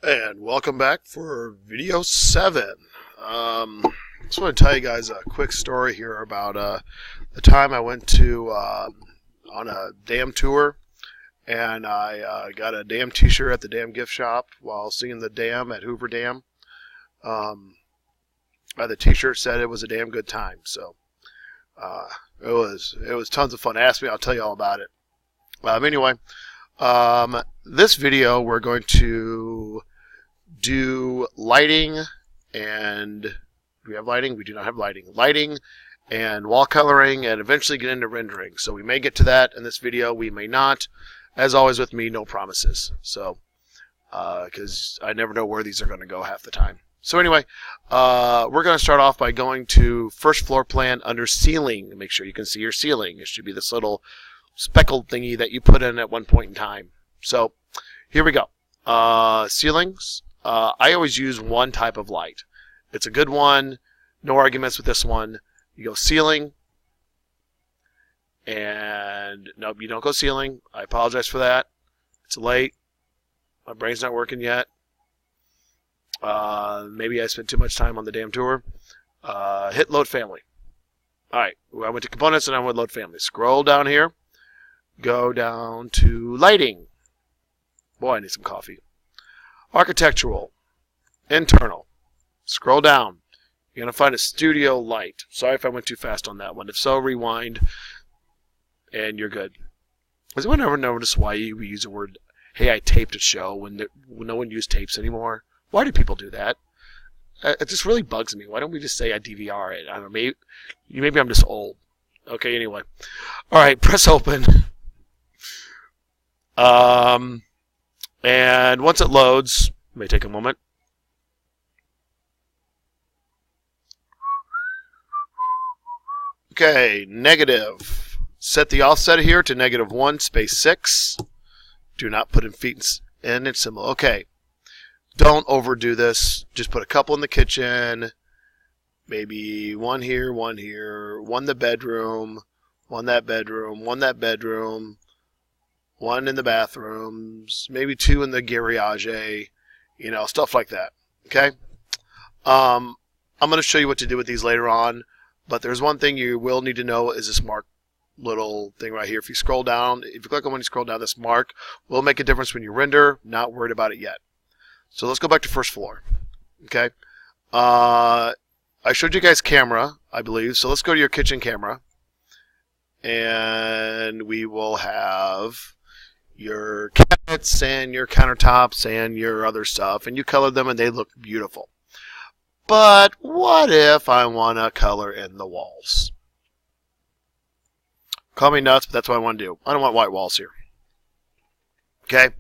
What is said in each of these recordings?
And welcome back for video 7. Just want to tell you guys a quick story here about the time I went to on a dam tour, and I got a dam t-shirt at the dam gift shop while seeing the dam at Hoover Dam. The t-shirt said it was a damn good time, so it was tons of fun. Ask me, I'll tell you all about it. Anyway, this video we're going to do lighting, and do we have lighting? We do not have lighting. Lighting and wall coloring, and eventually get into rendering. So we may get to that in this video, we may not. As always with me, no promises. So, because I never know where these are going to go half the time. So anyway, we're going to start off by going to first floor plan under ceiling. Make sure you can see your ceiling. It should be this little speckled thingy that you put in at one point in time. So here we go. Ceilings. I always use one type of light. It's a good one. No arguments with this one. You go ceiling. And nope, you don't go ceiling. I apologize for that. It's late. My brain's not working yet. Maybe I spent too much time on the damn tour. Hit load family. Alright, I went to components and I went load family. Scroll down here. Go down to lighting. Boy, I need some coffee. Architectural. Internal. Scroll down. You're going to find a studio light. Sorry if I went too fast on that one. If so, rewind. And you're good. Has anyone ever noticed why we use the word, hey, I taped a show when no one used tapes anymore? Why do people do that? It just really bugs me. Why don't we just say I DVR it? I don't know. Maybe I'm just old. Okay, anyway. Alright, press open. And once it loads, it may take a moment. Okay, negative. Set the offset here to -1 space 6. Do not put in feet in its symbol. Okay. Don't overdo this. Just put a couple in the kitchen. Maybe one here, one in the bedroom, one that bedroom, one that bedroom, one in the bathrooms, maybe 2 in the garage, stuff like that. Okay? I'm going to show you what to do with these later on, but there's one thing you will need to know is this mark little thing right here. If you scroll down, if you click on when you scroll down, this mark will make a difference when you render. Not worried about it yet. So let's go back to first floor. Okay? I showed you guys camera, I believe. So let's go to your kitchen camera. And we will have your cabinets and your countertops and your other stuff. And you color them and they look beautiful. But what if I want to color in the walls? Call me nuts, but that's what I want to do. I don't want white walls here. Okay?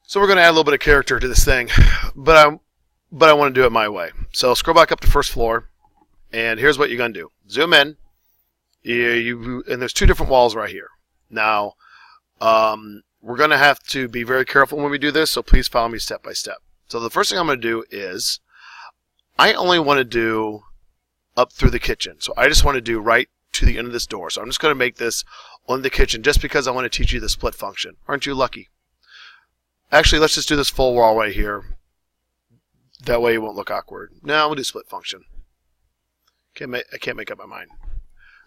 So we're going to add a little bit of character to this thing, but I want to do it my way. So scroll back up to first floor, and here's what you're going to do. Zoom in, and there's 2 different walls right here. Now, we're going to have to be very careful when we do this, so please follow me step by step. So the first thing I'm going to do is, I only want to do up through the kitchen. So I just want to do right to the end of this door. So I'm just going to make this on the kitchen just because I want to teach you the split function. Aren't you lucky? Actually, let's just do this full wall right here. That way it won't look awkward. No, we'll do split function. I can't make up my mind.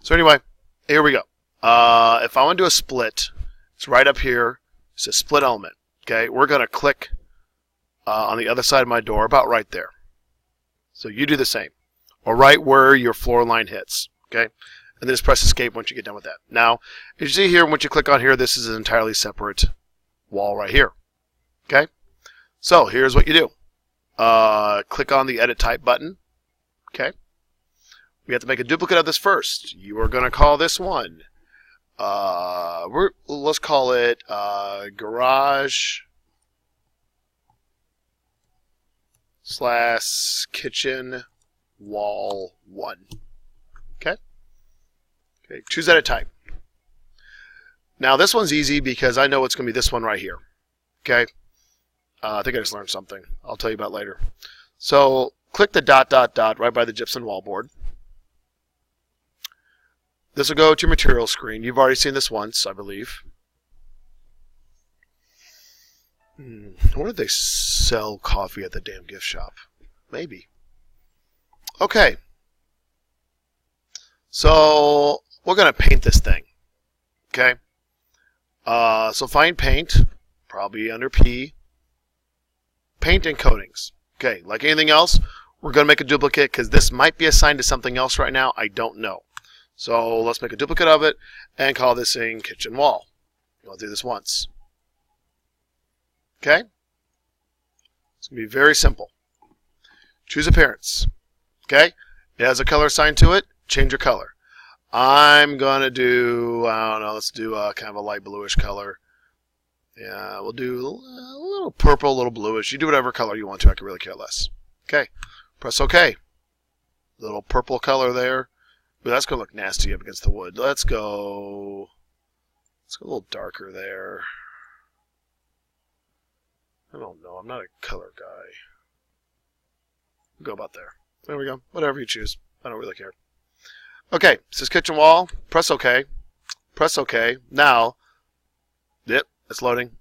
So anyway, here we go. If I want to do a split, it's right up here. It's a split element. Okay, we're going to click on the other side of my door, about right there. So you do the same. Or right where your floor line hits. Okay, and then just press escape once you get done with that. Now, as you see here, once you click on here, this is an entirely separate wall right here. Okay, so here's what you do. Click on the Edit Type button. Okay, we have to make a duplicate of this first. You are going to call this one. Let's call it Garage / Kitchen Wall 1. Okay. Okay. Choose Edit Type. Now this one's easy because I know it's going to be this one right here. Okay. I think I just learned something. I'll tell you about later. So click the ... right by the gypsum wallboard. This will go to your materials screen. You've already seen this once, I believe. I wonder if they sell coffee at the damn gift shop. Maybe. Okay. So we're going to paint this thing. Okay. So find paint, probably under P. Paint and coatings. Okay. Like anything else, we're going to make a duplicate because this might be assigned to something else right now. I don't know. So let's make a duplicate of it and call this thing kitchen wall. I'll do this once. Okay? It's going to be very simple. Choose appearance. Okay? It has a color assigned to it. Change your color. I'm going to do, I don't know, let's do kind of a light bluish color. Yeah, we'll do a little purple, a little bluish. You do whatever color you want to. I can really care less. Okay. Press OK. Little purple color there. Ooh, that's going to look nasty up against the wood. Let's go a little darker there. I don't know. I'm not a color guy. We'll go about there. There we go. Whatever you choose. I don't really care. Okay. It says kitchen wall. Press OK. Press OK. Now, yep, it's loading.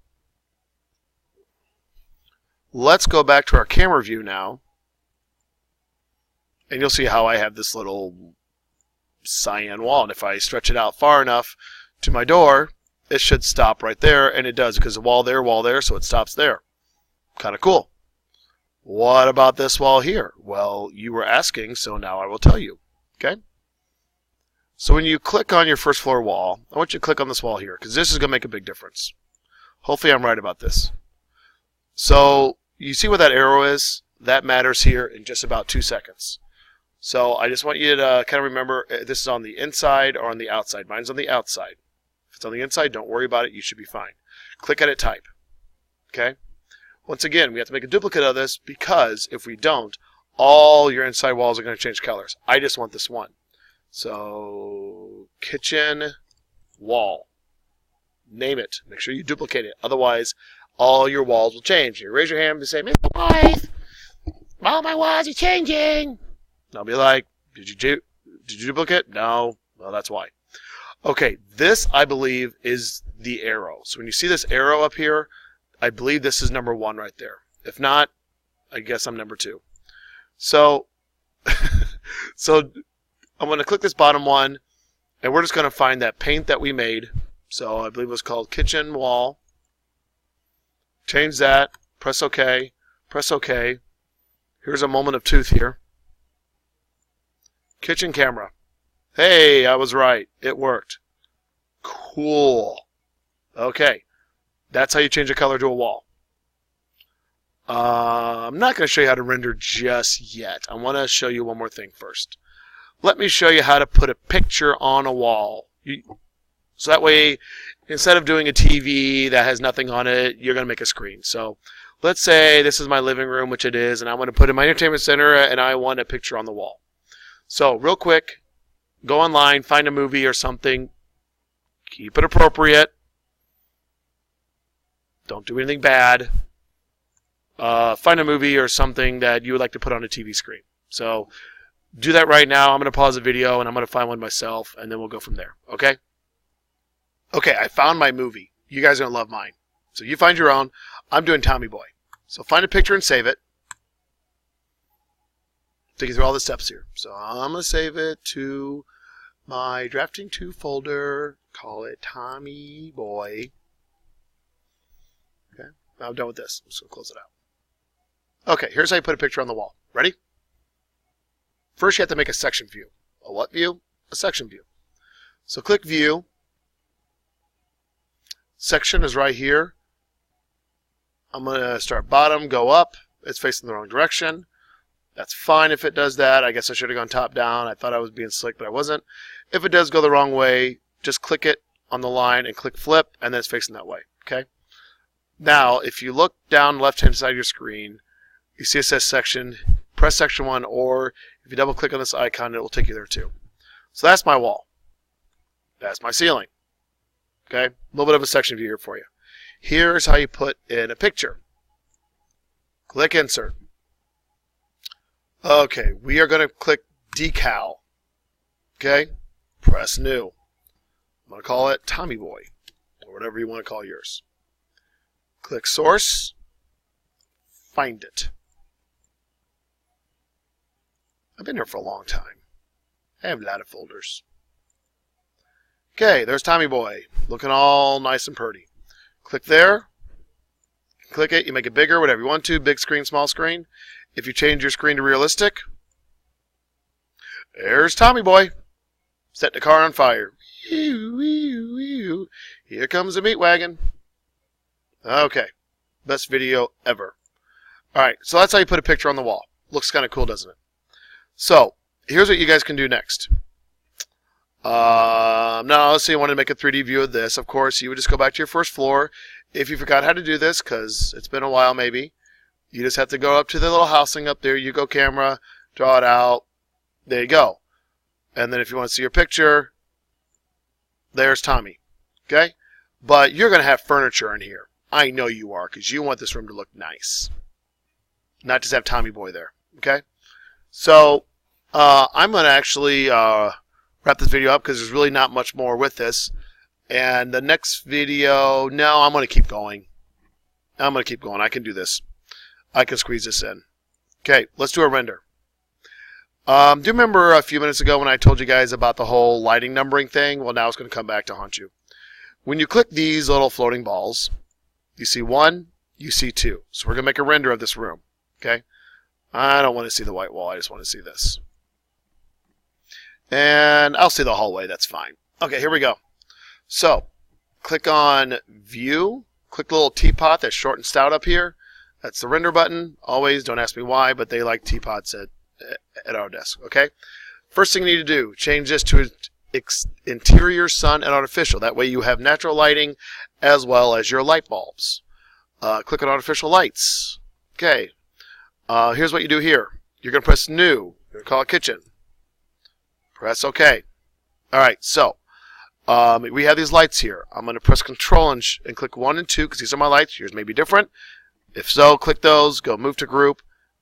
Let's go back to our camera view now. And you'll see how I have this little cyan wall. And if I stretch it out far enough to my door, it should stop right there. And it does because the wall there, so it stops there. Kind of cool. What about this wall here? Well, you were asking, so now I will tell you. Okay? So when you click on your first floor wall, I want you to click on this wall here because this is going to make a big difference. Hopefully I'm right about this. So you see where that arrow is? That matters here in just about 2 seconds. So I just want you to kind of remember this is on the inside or on the outside. Mine's on the outside. If it's on the inside, don't worry about it. You should be fine. Click at it, type. Okay? Once again, we have to make a duplicate of this because if we don't, all your inside walls are going to change colors. I just want this one. So, kitchen wall. Name it. Make sure you duplicate it. Otherwise, all your walls will change. You raise your hand and say, Mr. Wife, all my walls are changing. And I'll be like, did you duplicate? No. Well, that's why. Okay, this, I believe, is the arrow. So when you see this arrow up here, I believe this is number 1 right there. If not, I guess I'm number 2. So, I'm going to click this bottom one, and we're just going to find that paint that we made. So I believe it was called kitchen wall. Change that. Press OK. Press OK. Here's a moment of truth here. Kitchen camera. Hey, I was right. It worked. Cool. Okay. That's how you change a color to a wall. I'm not going to show you how to render just yet. I want to show you one more thing first. Let me show you how to put a picture on a wall. So that way, instead of doing a TV that has nothing on it, you're going to make a screen. So let's say this is my living room, which it is, and I want to put in my entertainment center, and I want a picture on the wall. So real quick, go online, find a movie or something. Keep it appropriate. Don't do anything bad. Find a movie or something that you would like to put on a TV screen. So do that right now. I'm going to pause the video and I'm going to find one myself and then we'll go from there. Okay? Okay, I found my movie. You guys are going to love mine. So you find your own. I'm doing Tommy Boy. So find a picture and save it. Take you through all the steps here. So I'm going to save it to my Drafting 2 folder. Call it Tommy Boy. Okay, now I'm done with this. I'm just going to close it out. Okay, here's how you put a picture on the wall. Ready? First, you have to make a section view. A what view? A section view. So click View. Section is right here. I'm going to start bottom, go up. It's facing the wrong direction. That's fine if it does that. I guess I should have gone top down. I thought I was being slick, but I wasn't. If it does go the wrong way, just click it on the line and click Flip, and then it's facing that way. Okay? Now, if you look down the left-hand side of your screen, you see it says Section. Press Section 1, or if you double-click on this icon, it will take you there too. So that's my wall. That's my ceiling. Okay? A little bit of a section view here for you. Here's how you put in a picture. Click Insert. Okay, we are going to click Decal. Okay? Press New. I'm going to call it Tommy Boy, or whatever you want to call yours. Click Source. find it. I've been here for a long time. I have a lot of folders. Okay, there's Tommy Boy, looking all nice and pretty. Click there. Click it. You make it bigger, whatever you want to. Big screen, small screen. If you change your screen to realistic, there's Tommy Boy. Set the car on fire. Here comes the meat wagon. Okay. Best video ever. Alright, so that's how you put a picture on the wall. Looks kind of cool, doesn't it? So, here's what you guys can do next. Now, let's say you want to make a 3D view of this. Of course, you would just go back to your first floor. If you forgot how to do this, because it's been a while maybe, you just have to go up to the little housing up there. You go camera, draw it out. There you go. And then if you want to see your picture, there's Tommy. Okay? But you're going to have furniture in here. I know you are, because you want this room to look nice. Not just have Tommy Boy there. Okay? So, I'm going to actually wrap this video up, because there's really not much more with this. And the next video, no, I'm going to keep going. I can do this. I can squeeze this in. Okay, let's do a render. Do you remember a few minutes ago when I told you guys about the whole lighting numbering thing? Well, now it's going to come back to haunt you. When you click these little floating balls, you see 1, you see 2. So we're going to make a render of this room. Okay? I don't want to see the white wall. I just want to see this. And I'll see the hallway. That's fine. Okay, here we go. So, click on View. Click the little teapot that's short and stout up here. That's the render button. Always, don't ask me why, but they like teapots at Autodesk. Okay? First thing you need to do, change this to interior, sun, and artificial. That way you have natural lighting as well as your light bulbs. Click on artificial lights. Okay. Here's what you do here. You're going to press New. You're going to call it Kitchen. Press OK. Alright, so we have these lights here. I'm going to press Control and click 1 and 2 because these are my lights. Yours may be different. If so, click those, go Move to Group,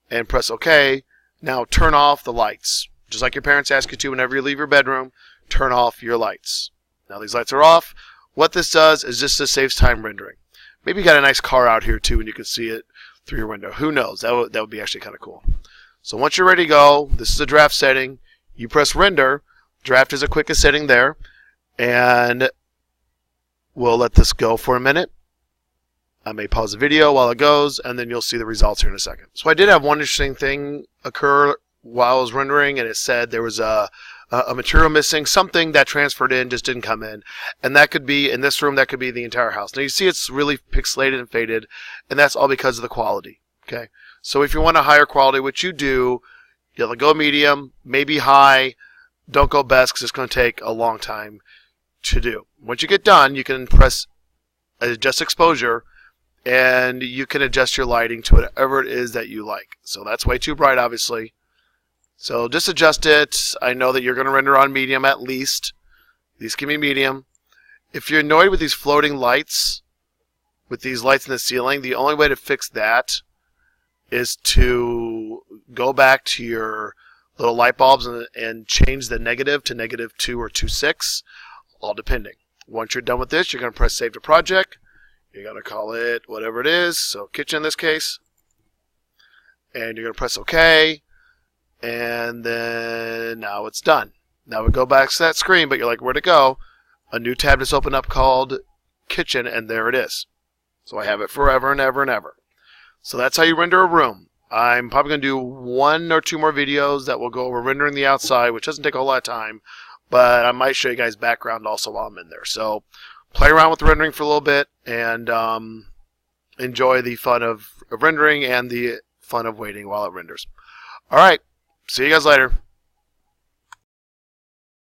and press OK. Now turn off the lights. Just like your parents ask you to whenever you leave your bedroom, turn off your lights. Now these lights are off. What this does is just this saves time rendering. Maybe you got a nice car out here too and you can see it through your window. Who knows? That would be actually kind of cool. So once you're ready to go, this is a draft setting. You press Render. Draft is the quickest setting there. And we'll let this go for a minute. I may pause the video while it goes, and then you'll see the results here in a second. So I did have one interesting thing occur while I was rendering, and it said there was a material missing, something that transferred in just didn't come in. And that could be, in this room, that could be the entire house. Now you see it's really pixelated and faded, and that's all because of the quality. Okay, so if you want a higher quality, which you do, you'll go medium, maybe high. Don't go best because it's going to take a long time to do. Once you get done, you can press Adjust Exposure, and you can adjust your lighting to whatever it is that you like. So that's way too bright, obviously. So just adjust it. I know that you're going to render on medium at least. These can be medium. If you're annoyed with these floating lights, with these lights in the ceiling, the only way to fix that is to go back to your little light bulbs and change the negative to -2 or 2.6, all depending. Once you're done with this, you're going to press Save to Project. You're going to call it whatever it is, so Kitchen in this case. And you're going to press OK. And then now it's done. Now we go back to that screen, but you're like, where'd it go? A new tab just opened up called Kitchen, and there it is. So I have it forever and ever and ever. So that's how you render a room. I'm probably going to do 1 or 2 more videos that will go over rendering the outside, which doesn't take a whole lot of time, but I might show you guys background also while I'm in there. So play around with the rendering for a little bit and enjoy the fun of rendering and the fun of waiting while it renders. All right. See you guys later.